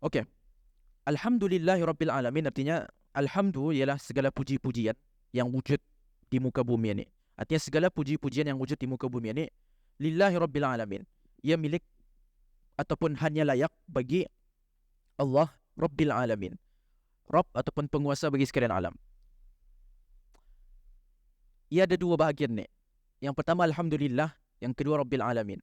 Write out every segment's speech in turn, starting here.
Okey. Alhamdulillahirabbil alamin artinya alhamdu ialah segala puji-pujian yang wujud di muka bumi ini. Artinya segala puji-pujian yang wujud di muka bumi ini lillahi rabbil alamin. Ia milik ataupun hanya layak bagi Allah Rabbil alamin. Rabb ataupun penguasa bagi sekalian alam. Ia ada dua bahagian ni. Yang pertama alhamdulillah, yang kedua Rabbil alamin.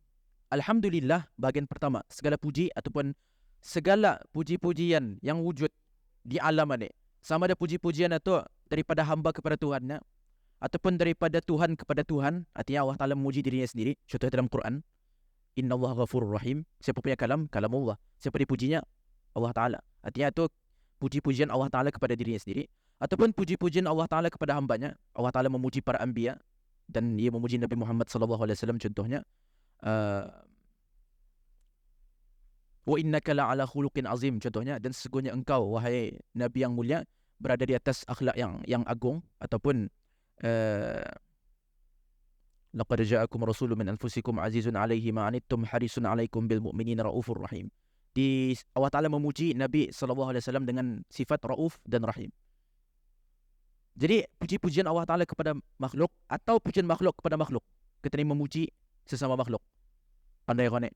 Alhamdulillah bahagian pertama, segala puji ataupun segala puji-pujian yang wujud di alam ini. Sama ada puji-pujian itu daripada hamba kepada Tuhannya ataupun daripada Tuhan kepada Tuhan. Artinya Allah Ta'ala memuji dirinya sendiri. Contohnya dalam Quran, Inna Allah ghafurur rahim. Siapa punya kalam? Kalam Allah. Siapa dipujinya? Allah Ta'ala. Artinya itu puji-pujian Allah Ta'ala kepada dirinya sendiri. Ataupun puji-pujian Allah Ta'ala kepada hambanya. Allah Ta'ala memuji para anbiya dan ia memuji Nabi Muhammad SAW contohnya. Wa innaka la'ala khuluqin azim contohnya, dan sesungguhnya engkau wahai Nabi yang mulia berada di atas akhlak yang agung. Ataupun laqad ja'akum rasulun min anfusikum azizun 'alaihi ma 'anittum harisun 'alaikum bil mu'minina raufur rahim. Di Allah Ta'ala memuji Nabi SAW dengan sifat rauf dan rahim. Jadi puji-pujian Allah Ta'ala kepada makhluk atau pujian makhluk kepada makhluk. Kita ni memuji sesama makhluk. Pandai kau ni,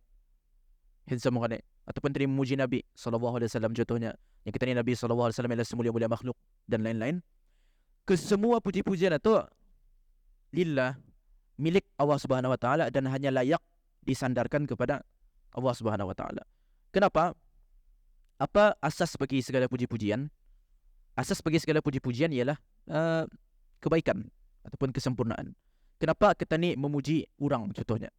handsome kau ni. Ataupun tadi memuji Nabi SAW contohnya. Yang kita ni Nabi SAW adalah semulia-mulia makhluk dan lain-lain. Kesemua puji-pujian itu lillah, milik Allah Subhanahu Wa Taala dan hanya layak disandarkan kepada Allah Subhanahu Wa Taala. Kenapa? Apa asas bagi segala puji-pujian? Asas bagi segala puji-pujian ialah kebaikan ataupun kesempurnaan. Kenapa kita ni memuji orang contohnya?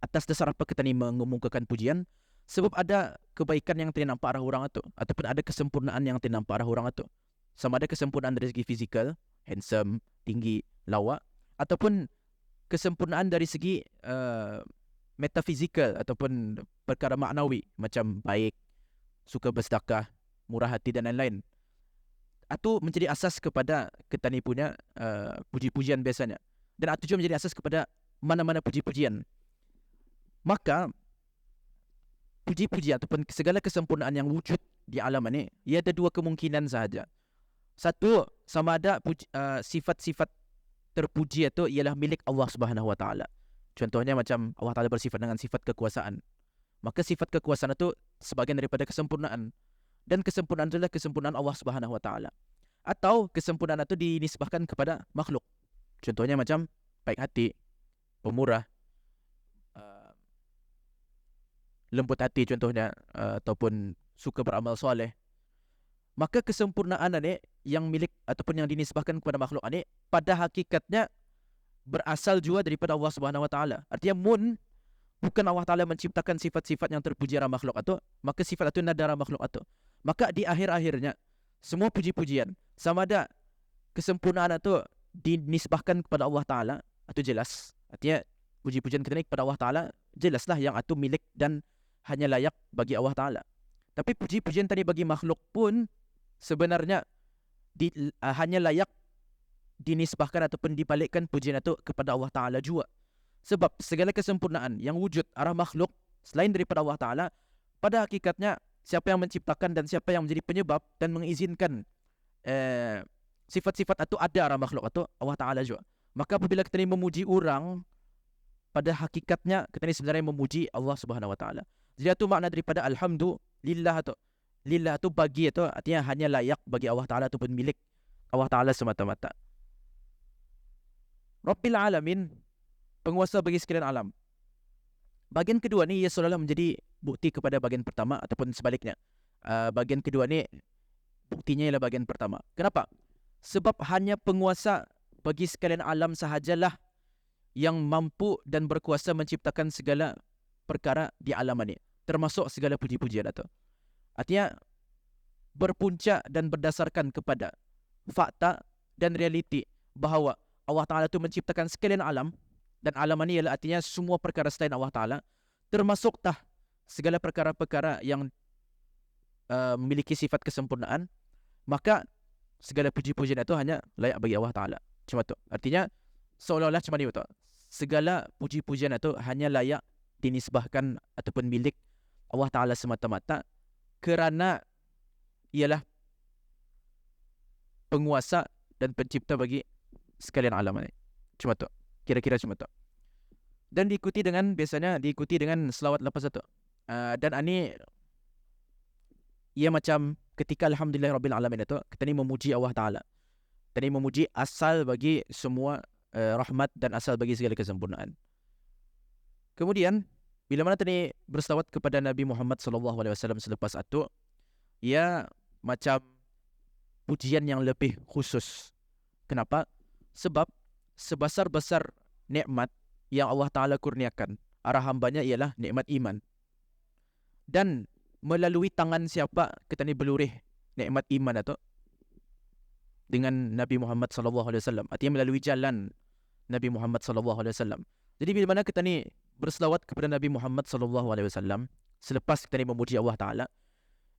Atas dasar apa kita ni mengemukakan pujian? Sebab ada kebaikan yang tidak nampak arah orang itu, ataupun ada kesempurnaan yang tidak nampak arah orang itu. Sama ada kesempurnaan dari segi fizikal, handsome, tinggi, lawa, ataupun kesempurnaan dari segi metafizikal ataupun perkara maknawi macam baik, suka bersedekah, murah hati dan lain-lain. Itu menjadi asas kepada kita ni punya puji-pujian biasanya. Dan itu juga menjadi asas kepada mana-mana puji-pujian. Maka puji-puji ataupun segala kesempurnaan yang wujud di alam ini, ia ada dua kemungkinan sahaja. Satu, sama ada sifat-sifat terpuji itu ialah milik Allah Subhanahu Wa Taala. Contohnya macam Allah Taala bersifat dengan sifat kekuasaan. Maka sifat kekuasaan itu sebagian daripada kesempurnaan. Dan kesempurnaan itulah kesempurnaan Allah Subhanahu Wa Taala. Atau kesempurnaan itu dinisbahkan kepada makhluk. Contohnya macam baik hati, pemurah, lembut hati contohnya, ataupun suka beramal soleh. Maka kesempurnaan ini yang milik ataupun yang dinisbahkan kepada makhluk ini pada hakikatnya berasal juga daripada Allah Subhanahu Wa Taala. Artinya bukan Allah Taala menciptakan sifat-sifat yang terpuji arah makhluk itu, maka sifat itu nadara makhluk itu. Maka di akhir-akhirnya semua puji-pujian sama ada kesempurnaan itu dinisbahkan kepada Allah Taala atau jelas. Artinya puji-pujian kita ni kepada Allah Taala jelaslah yang itu milik dan hanya layak bagi Allah Ta'ala. Tapi puji-pujian tadi bagi makhluk pun sebenarnya hanya layak dinisbahkan ataupun dibalikkan pujian itu kepada Allah Ta'ala juga. Sebab segala kesempurnaan yang wujud arah makhluk selain daripada Allah Ta'ala, pada hakikatnya siapa yang menciptakan dan siapa yang menjadi penyebab dan mengizinkan sifat-sifat itu ada arah makhluk itu Allah Ta'ala juga. Maka apabila kita ni memuji orang, pada hakikatnya kita ni sebenarnya memuji Allah Subhanahu Wa Taala. Jadi itu makna daripada alhamdulillah tu. Lillah tu bagi itu artinya hanya layak bagi Allah Taala ataupun milik Allah Taala semata-mata. Rabbil alamin, penguasa bagi sekalian alam. Bahagian kedua ni ia seolah-olah menjadi bukti kepada bahagian pertama ataupun sebaliknya. Bahagian kedua ni buktinya ialah bahagian pertama. Kenapa? Sebab hanya penguasa bagi sekalian alam sahajalah yang mampu dan berkuasa menciptakan segala perkara di alam ini, termasuk segala puji-pujian itu. Artinya berpuncak dan berdasarkan kepada fakta dan realiti bahawa Allah Ta'ala itu menciptakan sekalian alam, dan alam ini ialah artinya semua perkara selain Allah Ta'ala, termasuk segala perkara-perkara yang memiliki sifat kesempurnaan, maka segala puji-pujian itu hanya layak bagi Allah Ta'ala. Cuma itu. Artinya seolah-olah cuma itu. Segala puji-pujian itu hanya layak dinisbahkan ataupun milik Allah Ta'ala semata-mata. kerana ialah penguasa dan pencipta bagi sekalian alam ini. Cuma tu. Kira-kira cuma tu. Dan biasanya diikuti dengan selawat lepas itu. Dan ini ia macam ketika alhamdulillahirabbil alamin itu kita ni memuji Allah Taala. Kita ni memuji asal bagi semua rahmat dan asal bagi segala kesempurnaan. Kemudian bila mana tadi berselawat kepada Nabi Muhammad sallallahu alaihi wasallam selepas itu, ia macam pujian yang lebih khusus. Kenapa? Sebab sebesar-besar nikmat yang Allah Taala kurniakan arah hambanya ialah nikmat iman. Dan melalui tangan siapa kita ni berlurih nikmat iman itu dengan Nabi Muhammad sallallahu alaihi wasallam. Artinya melalui jalan Nabi Muhammad sallallahu alaihi wasallam. Jadi bila mana kita ni berselawat kepada Nabi Muhammad sallallahu alaihi wasallam selepas kita ni memuji Allah Taala,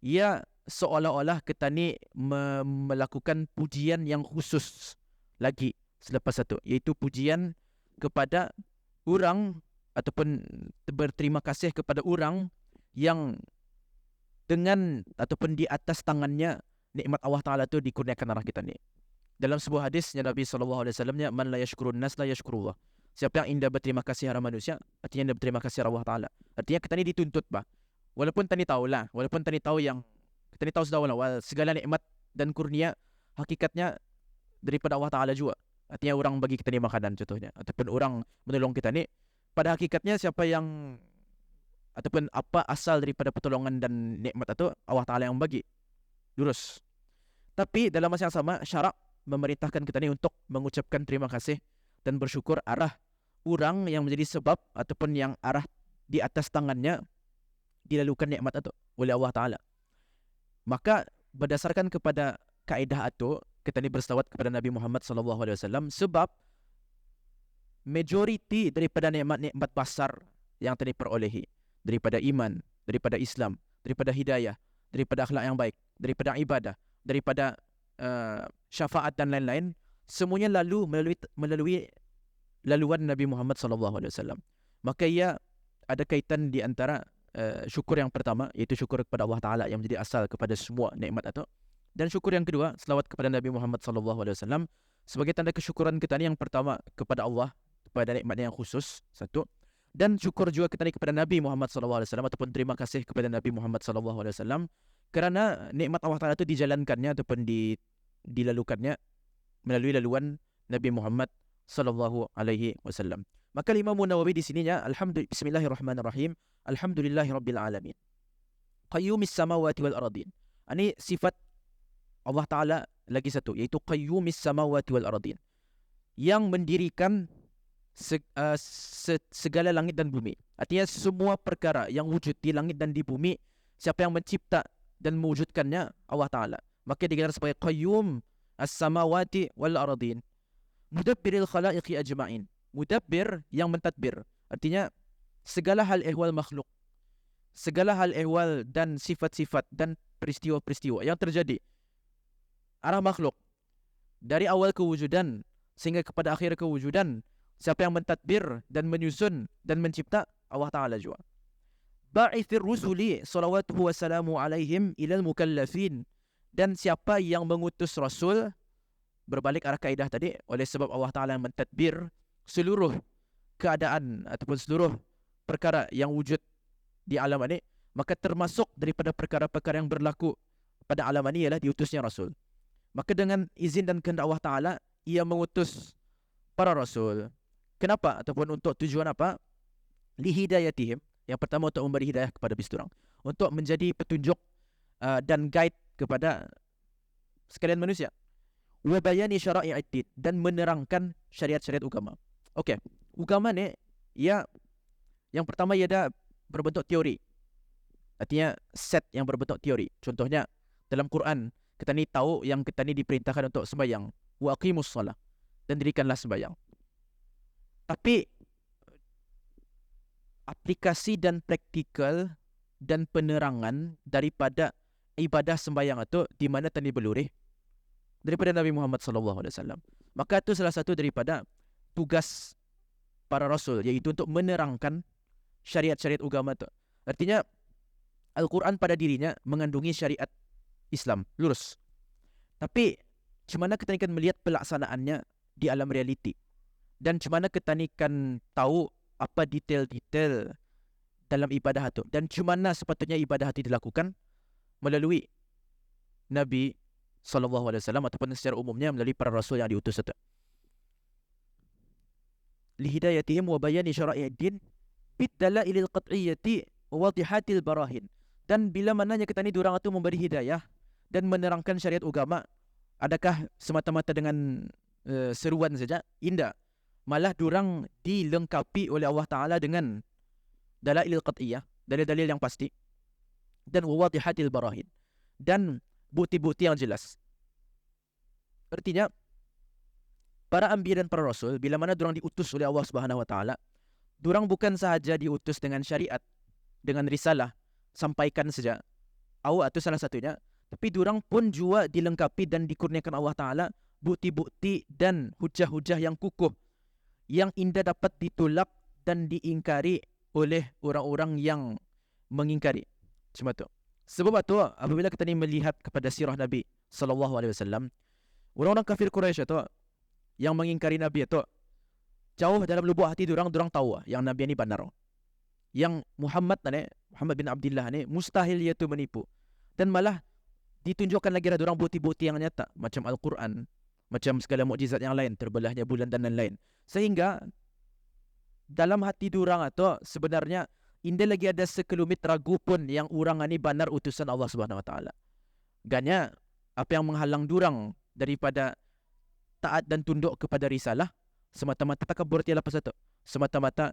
ia seolah-olah kita ni melakukan pujian yang khusus lagi selepas itu, iaitu pujian kepada orang ataupun berterima kasih kepada orang yang dengan ataupun di atas tangannya nikmat Allah Taala tu dikurniakan arah kita ni. Dalam sebuah hadisnya Nabi sallallahu alaihi wasallam, man la yashkurun nas la yashkurullah. Siapa yang indah berterima kasih arah manusia, artinya indah berterima kasih arah Allah Taala. Artinya kita ni dituntut bah. Walaupun tani tahulah, walaupun tani tahu yang kita ni tahu sudah awal segala nikmat dan kurnia hakikatnya daripada Allah Taala juga. Artinya orang bagi kita ni makanan contohnya, ataupun orang menolong kita ni, pada hakikatnya siapa yang ataupun apa asal daripada pertolongan dan nikmat itu Allah Taala yang bagi. Lurus. Tapi dalam masa yang sama syarak memerintahkan kita ni untuk mengucapkan terima kasih dan bersyukur arah orang yang menjadi sebab ataupun yang arah di atas tangannya dilalukan nikmat itu oleh Allah Taala. Maka berdasarkan kepada kaedah itu kita ni berselawat kepada Nabi Muhammad sallallahu alaihi wasallam sebab majoriti daripada nikmat-nikmat besar yang tadi perolehi daripada iman, daripada Islam, daripada hidayah, daripada akhlak yang baik, daripada ibadah, daripada syafaat dan lain-lain, semuanya lalu melalui laluan Nabi Muhammad sallallahu alaihi wasallam. Maka ia ada kaitan di antara syukur yang pertama, iaitu syukur kepada Allah Taala yang menjadi asal kepada semua nikmat itu, dan syukur yang kedua selawat kepada Nabi Muhammad sallallahu alaihi wasallam sebagai tanda kesyukuran kita ni yang pertama kepada Allah kepada nikmatnya yang khusus satu, dan syukur juga kita ni kepada Nabi Muhammad sallallahu alaihi wasallam ataupun terima kasih kepada Nabi Muhammad sallallahu alaihi wasallam kerana nikmat Allah Taala itu dijalankannya ataupun dilalukannya melalui laluan Nabi Muhammad sallallahu alaihi wasallam. Maka Imam Nawawi di sininya bismillahirrahmanirrahim, alhamdulillahirabbil alamin, qayyumis samawati wal ardin. Ini sifat Allah Taala lagi satu, iaitu qayyumis samawati wal ardin, yang mendirikan segala langit dan bumi. Artinya semua perkara yang wujud di langit dan di bumi, siapa yang mencipta dan mewujudkannya? Allah Taala. Maka digelar sebagai qayyum as-samawati wal ardin, mudabbiril khalaiqi ajma'in. Mudabbir yang mentadbir, artinya segala hal ehwal makhluk, segala hal ehwal dan sifat-sifat dan peristiwa-peristiwa yang terjadi arah makhluk dari awal kewujudan sehingga kepada akhir kewujudan, siapa yang mentadbir dan menyusun dan mencipta? Allah Ta'ala juga. Ba'ithir rusuli salawatuhu wassalamu alaihim ilal mukallafin. Dan siapa yang mengutus Rasul, berbalik arah kaedah tadi, oleh sebab Allah Ta'ala yang mentadbir seluruh keadaan ataupun seluruh perkara yang wujud di alam ini, maka termasuk daripada perkara-perkara yang berlaku pada alam ini ialah diutusnya Rasul. Maka dengan izin dan kehendak Allah Ta'ala, ia mengutus para Rasul. Kenapa? Ataupun untuk tujuan apa? Lihidayatihim. Yang pertama untuk memberi hidayah kepada bisturang, untuk menjadi petunjuk dan guide kepada sekalian manusia. Wa bayani syara'i'id, dan menerangkan syariat-syariat agama. Okey, agama ni yang pertama ia ada berbentuk teori. Artinya set yang berbentuk teori. Contohnya dalam Quran kita ni tahu yang kita ni diperintahkan untuk sembahyang, wa aqimus solah, dan dirikanlah sembahyang. Tapi aplikasi dan praktikal dan penerangan daripada ibadah sembahyang itu di mana tadi berlurih daripada Nabi Muhammad sallallahu alaihi wasallam. Maka itu salah satu daripada tugas para rasul, iaitu untuk menerangkan syariat-syariat agama itu. Artinya Al-Quran pada dirinya mengandungi syariat Islam, lurus. Tapi macam mana kita akan melihat pelaksanaannya di alam realiti, dan macam mana kita akan tahu apa detail-detail dalam ibadah itu, dan macam mana sepatutnya ibadah itu dilakukan melalui Nabi SAW ataupun secara umumnya melalui para rasul yang diutus itu. Lihidayatihim wa bayani syara'i'id-din bid-dalailil qat'iyyati wa wadihatil barahin. Dan bila mananya kita ni diorang itu memberi hidayah dan menerangkan syariat agama, adakah semata-mata dengan seruan saja? Indah. Malah diorang dilengkapi oleh Allah Ta'ala dengan dalailil qat'iyyah, dalil-dalil yang pasti, dan wadihatil barahin, dan bukti-bukti yang jelas. Artinya para anbiya dan para rasul, bila mana diorang diutus oleh Allah Subhanahu Wa Ta'ala, diorang bukan sahaja diutus dengan syariat, dengan risalah, sampaikan saja, awak itu salah satunya, tapi diorang pun juga dilengkapi dan dikurniakan Allah Ta'ala bukti-bukti dan hujah-hujah yang kukuh, yang indah dapat ditolak dan diingkari oleh orang-orang yang mengingkari. Cuma tu. Sebab itu apabila kita ni melihat kepada sirah Nabi SAW, orang-orang kafir Quraisy itu yang mengingkari Nabi itu, jauh dalam lubuk hati diorang tahu yang Nabi ni benar. Yang Muhammad bin Abdullah ni mustahil ia tu menipu. Dan malah ditunjukkan lagi ada diorang bukti-bukti yang nyata, macam Al-Quran, macam segala mukjizat yang lain, terbelahnya bulan dan lain-lain. Sehingga dalam hati diorang itu sebenarnya indah lagi ada sekelumit ragu pun yang orang ni benar utusan Allah Subhanahu Wa Taala. Ganya apa yang menghalang diorang daripada taat dan tunduk kepada risalah, semata-mata takabur tiada apa satu. Semata-mata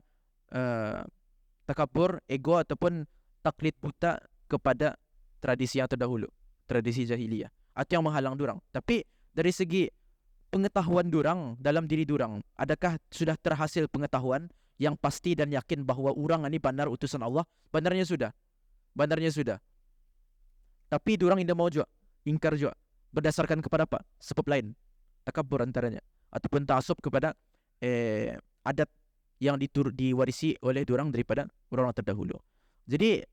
takabur, ego ataupun taklid buta kepada tradisi yang terdahulu, tradisi jahiliyah. Itu yang menghalang diorang. Tapi dari segi pengetahuan diorang dalam diri diorang, adakah sudah terhasil pengetahuan yang pasti dan yakin bahawa orang ini benar utusan Allah? Benarnya sudah. Tapi diorang tidak mau juga, ingkar juga. Berdasarkan kepada apa? Sebab lain. Takabur antaranya. Ataupun ta'asub kepada adat yang diwarisi oleh diorang daripada orang-orang terdahulu. Jadi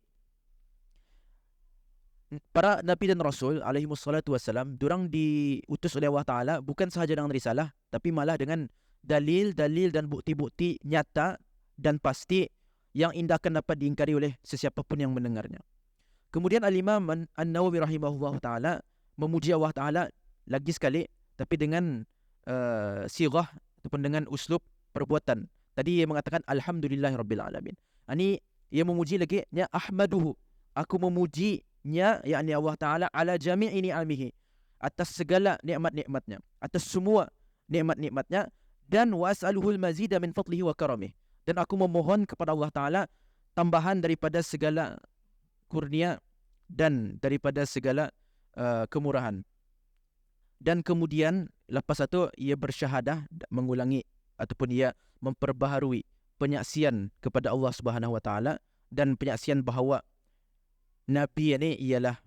para Nabi dan Rasul alaihimussalatu wassalam, diorang diutus oleh Allah Ta'ala bukan sahaja dengan risalah, tapi malah dengan dalil-dalil dan bukti-bukti nyata dan pasti yang indah akan dapat diingkari oleh sesiapa pun yang mendengarnya. Kemudian Al-Imam An-Nawawi rahimahullah ta'ala memuji Allah Ta'ala lagi sekali, tapi dengan sirah ataupun dengan uslub perbuatan. Tadi ia mengatakan Alhamdulillahirrabbilalamin. Ini ia memuji lagi, ya ahmaduhu, aku memujinya, yakni Allah Ta'ala, ala jami'i ni'amihi, atas segala nikmat-nikmatnya, atas semua nikmat-nikmatnya, dan was'aluhul mazida min fadlihi wa karamih, dan aku memohon kepada Allah Ta'ala tambahan daripada segala kurnia dan daripada segala kemurahan. Dan kemudian lepas itu ia bersyahadah, mengulangi ataupun ia memperbaharui penyaksian kepada Allah Subhanahu Wa Ta'ala, dan penyaksian bahawa Nabi ini ialah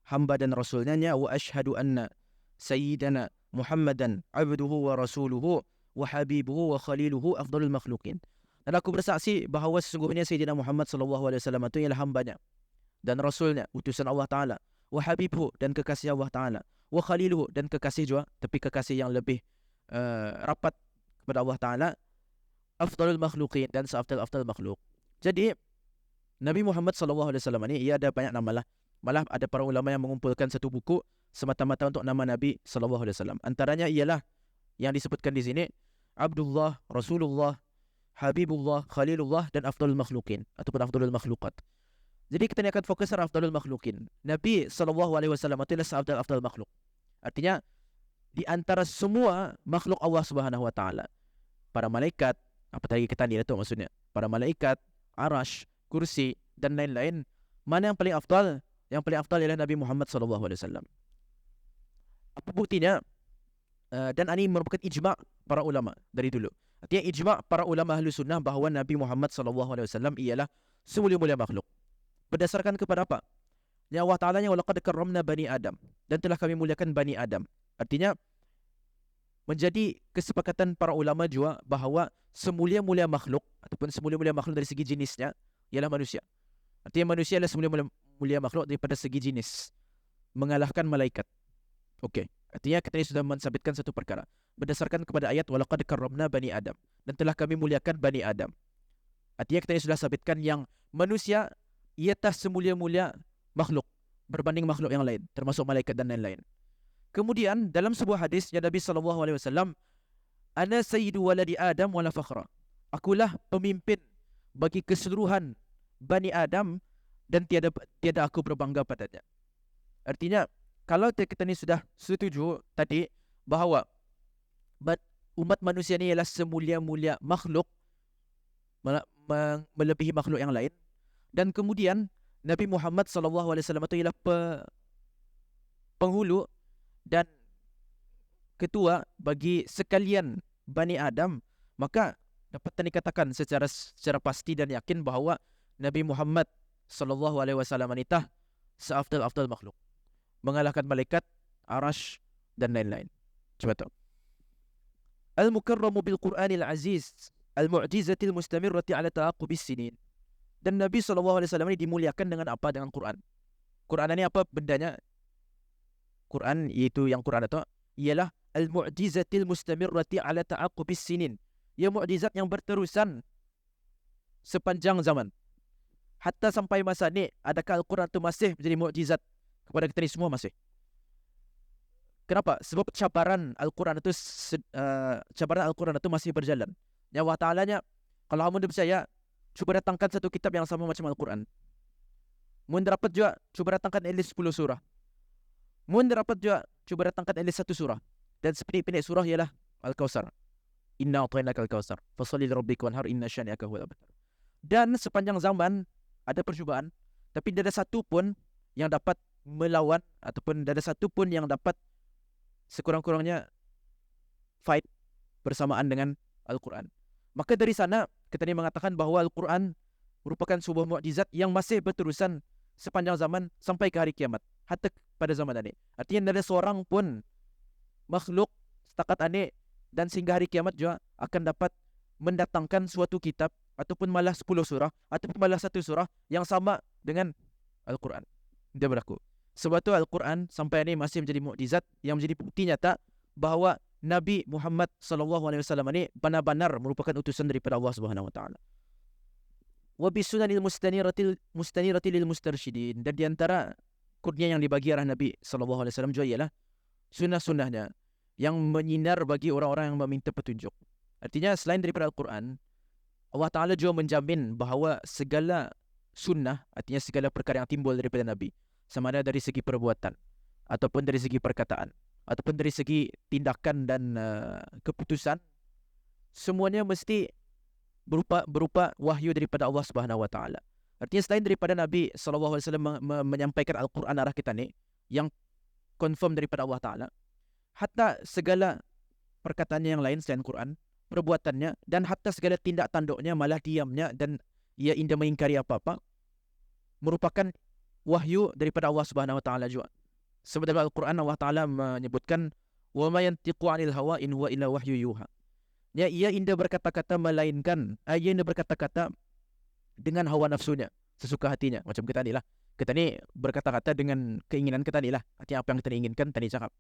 hamba dan rasulnya, wa ashhadu anna sayyidana Muhammadan abduhu wa rasuluhu wa habibuhu wa khaliluhu afdalul makhluqin. Dan aku bersaksi bahawa sesungguhnya Sayyidina Muhammad SAW itu ialah hambanya dan rasulnya, utusan Allah Ta'ala, wa habibuhu, dan kekasih Allah Ta'ala, wa khaliluhu, dan kekasih juga, tapi kekasih yang lebih rapat kepada Allah Ta'ala, afdalul makhluqin, dan seafdal-afdal makhluk. Jadi Nabi Muhammad SAW ini ia ada banyak nama lah. Malah ada para ulama yang mengumpulkan satu buku semata-mata untuk nama Nabi SAW. Antaranya ialah yang disebutkan di sini, Abdullah, Rasulullah, Habibullah, Khalilullah, dan afdalul makhlukin ataupun afdalul makhlukat. Jadi kita ni akan fokus pada afdalul makhlukin. Nabi SAW itu adalah afdal makhluk. Artinya di antara semua makhluk Allah Subhanahu Wa Ta'ala, para malaikat, apa tadi kita ni itu maksudnya, para malaikat, arash, kursi, dan lain-lain, mana yang paling afdal? Yang paling afdal ialah Nabi Muhammad SAW. Apa buktinya? Dan ini merupakan ijma' para ulama dari dulu. Artinya ijma' para ulama ahli sunnah bahawa Nabi Muhammad SAW ialah semulia-mulia makhluk. Berdasarkan kepada apa? Ya Allah Ta'ala, walaqad karramna bani Adam, dan telah kami muliakan bani Adam. Artinya menjadi kesepakatan para ulama juga bahawa semulia-mulia makhluk ataupun semulia-mulia makhluk dari segi jenisnya ialah manusia. Artinya manusia adalah mulia makhluk daripada segi jenis, mengalahkan malaikat. Okey. Artinya kita ini sudah mensabitkan satu perkara berdasarkan kepada ayat walaqad karramna bani Adam, dan telah kami muliakan bani Adam. Artinya kita ini sudah sabitkan yang manusia ialah semulia-mulia makhluk berbanding makhluk yang lain, termasuk malaikat dan lain-lain. Kemudian dalam sebuah hadis yang Nabi SAW, ana sayyidu waladi Adam wala fakhra. Akulah pemimpin bagi keseluruhan Bani Adam dan tiada aku berbangga padanya. Artinya, kalau kita ni sudah setuju tadi bahawa umat manusia ni ialah semulia-mulia makhluk, melebihi makhluk yang lain, dan kemudian Nabi Muhammad SAW itu ialah penghulu dan ketua bagi sekalian Bani Adam, maka dapat dikatakan secara pasti dan yakin bahawa Nabi Muhammad SAW ini seafdal-afdal makhluk, mengalahkan malaikat, arash dan lain-lain. Coba tahu. Al-mukarramu bil Qur'anil aziz al-mu'jizatil mustamirrati ala ta'aqubis sinin. Dan Nabi SAW ini dimuliakan dengan apa? Dengan Quran. Quran ini apa bendanya? Quran, iaitu yang Quran itu ialah al-mu'jizatil mustamirrati ala ta'aqubis sinin. Ia mukjizat yang berterusan sepanjang zaman. Hatta sampai masa ni, adakah Al-Quran itu masih menjadi mukjizat kepada kita ni semua? Masih. Kenapa? Sebab cabaran Al-Quran itu masih berjalan. Ya Allah Ta'alanya, kalau kamu percaya, cuba datangkan satu kitab yang sama macam Al-Quran. Mun dapat juga, cuba datangkan at least 10 surah. Mun dapat juga, cuba datangkan at least 1 surah. Dan sependek-pendek surah ialah Al-Kawthar. Inna a'tainaka al-Kawthar, fasholli li rabbika wanhar, inna syani'aka huwal abtar. Dan sepanjang zaman ada percubaan, tapi tidak ada satu pun yang dapat melawan ataupun tidak ada satu pun yang dapat sekurang-kurangnya fight bersamaan dengan Al-Quran. Maka dari sana kita ni mengatakan bahawa Al-Quran merupakan sebuah mukjizat yang masih berterusan sepanjang zaman sampai ke hari kiamat, hatta pada zaman ini. Artinya tidak ada seorang pun makhluk setakat ini dan sehingga hari kiamat juga akan dapat mendatangkan suatu kitab ataupun malah 10 surah ataupun malah 1 surah yang sama dengan Al-Quran. Dia berlaku. Sebab itu Al-Quran sampai ini masih menjadi mukjizat yang menjadi bukti nyata bahawa Nabi Muhammad SAW ini benar-benar merupakan utusan daripada Allah Subhanahu Wa Taala. Wa bisunanil mustanirati lil mustarsyidin. Dan di antara kurnia yang dibagi oleh Nabi SAW juga ialah sunnah-sunnahnya yang menyinar bagi orang-orang yang meminta petunjuk. Artinya selain daripada Al-Quran, Allah Ta'ala juga menjamin bahawa segala sunnah, artinya segala perkara yang timbul daripada Nabi, sama ada dari segi perbuatan ataupun dari segi perkataan ataupun dari segi tindakan dan keputusan, semuanya mesti berupa wahyu daripada Allah Subhanahu Wa Taala. Artinya selain daripada Nabi SAW menyampaikan Al-Quran arah kita ni yang confirm daripada Allah Ta'ala, hatta segala perkataannya yang lain selain Quran, perbuatannya dan hatta segala tindak tanduknya, malah diamnya dan ia indah mengingkari apa-apa, merupakan wahyu daripada Allah Subhanahu Wa Taala juga. Sebab dalam Al-Quran Allah Ta'ala menyebutkan wa ma yantiqu 'anil hawa in huwa illa wahyu yuha. Ya, ia indah berkata-kata melainkan ia indah berkata-kata dengan hawa nafsunya, sesuka hatinya. Macam kita ni lah. Kita ni berkata-kata dengan keinginan kita ni lah. Artinya apa yang kita inginkan, kita ni cakap.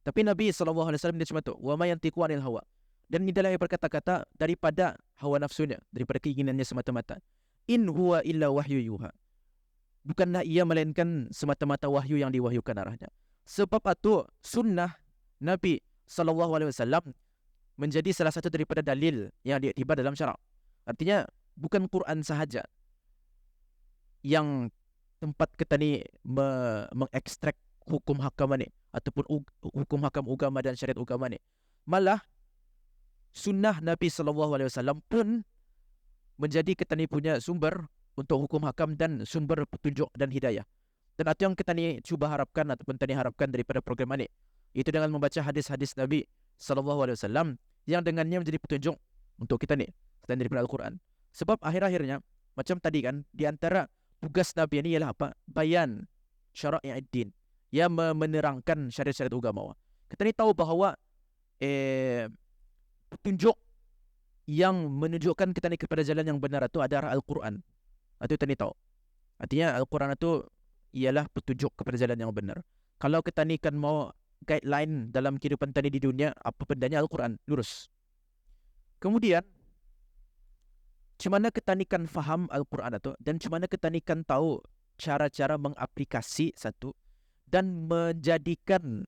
Tapi Nabi SAW dia cuma tu, wa ma yantiqu 'anil hawa. Dan ini adalah berkata-kata daripada hawa nafsunya, daripada keinginannya semata-mata. In huwa illa wahyu yuha. Bukanlah ia melainkan semata-mata wahyu yang diwahyukan arahnya. Sebab itu sunnah Nabi SAW menjadi salah satu daripada dalil yang diiktibar dalam syarak. Artinya bukan Quran sahaja yang tempat kita ni mengekstrak hukum hakam ni ataupun hukum hakam agama dan syariat agama ni. Malah sunnah Nabi SAW pun menjadi kita ni punya sumber untuk hukum hakam dan sumber petunjuk dan hidayah. Dan itu yang kita ni cuba harapkan ataupun kita ni harapkan daripada program ini. Itu dengan membaca hadis-hadis Nabi SAW yang dengannya menjadi petunjuk untuk kita ni selain daripada Al-Quran. Sebab akhir-akhirnya macam tadi kan, di antara tugas Nabi ini ialah apa? Bayan syara'i'id-din, yang menerangkan syariat-syariat agama. Kita ni tahu bahawa petunjuk yang menunjukkan kita ni kepada jalan yang benar itu adalah Al-Quran. Itu kita ni tahu. Artinya Al-Quran itu ialah petunjuk kepada jalan yang benar. Kalau kita ni kan mau guideline dalam kehidupan tadi di dunia, apa bendanya Al-Quran, lurus. Kemudian, macam mana kita ni kan faham Al-Quran itu, dan macam mana kita ni kan tahu cara-cara mengaplikasi satu, dan menjadikan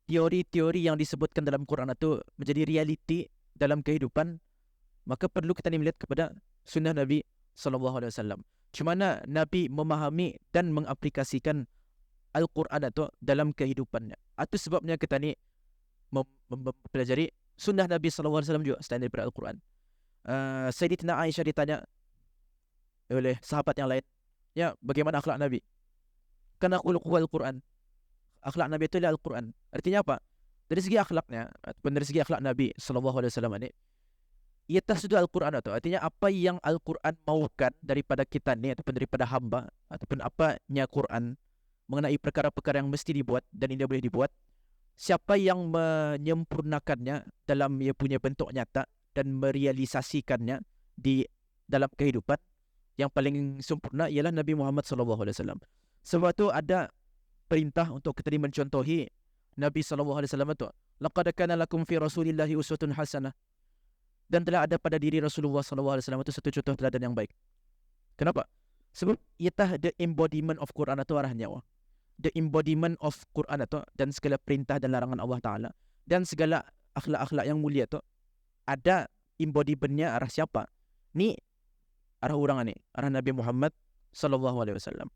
teori-teori yang disebutkan dalam Quran itu menjadi realiti dalam kehidupan, maka perlu kita ni melihat kepada sunnah Nabi SAW. Macam mana Nabi memahami dan mengaplikasikan Al-Quran itu dalam kehidupannya. Itu sebabnya kita ni mempelajari sunnah Nabi SAW juga selain daripada Al-Quran. Sayyidatina Aisyah ditanya oleh sahabat yang lain, ya, bagaimana akhlak Nabi? Kana khuluquhu Al-Quran. Akhlak Nabi itu adalah Al-Quran. Artinya apa? Dari segi akhlaknya, ataupun dari segi akhlak Nabi SAW ini, ia tasdu Al-Quran itu. Artinya apa yang Al-Quran maukan daripada kita ni, ataupun daripada hamba, ataupun apanya Quran mengenai perkara-perkara yang mesti dibuat dan tidak boleh dibuat, siapa yang menyempurnakannya dalam ia punya bentuk nyata dan merealisasikannya di dalam kehidupan, yang paling sempurna ialah Nabi Muhammad SAW. Sebab itu ada perintah untuk kita mencontohi Nabi SAW itu. Laqad kana lakum fi Rasulillahi uswatun hasanah. Dan telah ada pada diri Rasulullah SAW itu satu contoh teladan yang baik. Kenapa? Sebab iatah the embodiment of Quran itu arahnya. The embodiment of Quran itu dan segala perintah dan larangan Allah Ta'ala dan segala akhlak-akhlak yang mulia itu ada embodimentnya arah siapa? Ni arah orang ni, arah Nabi Muhammad SAW.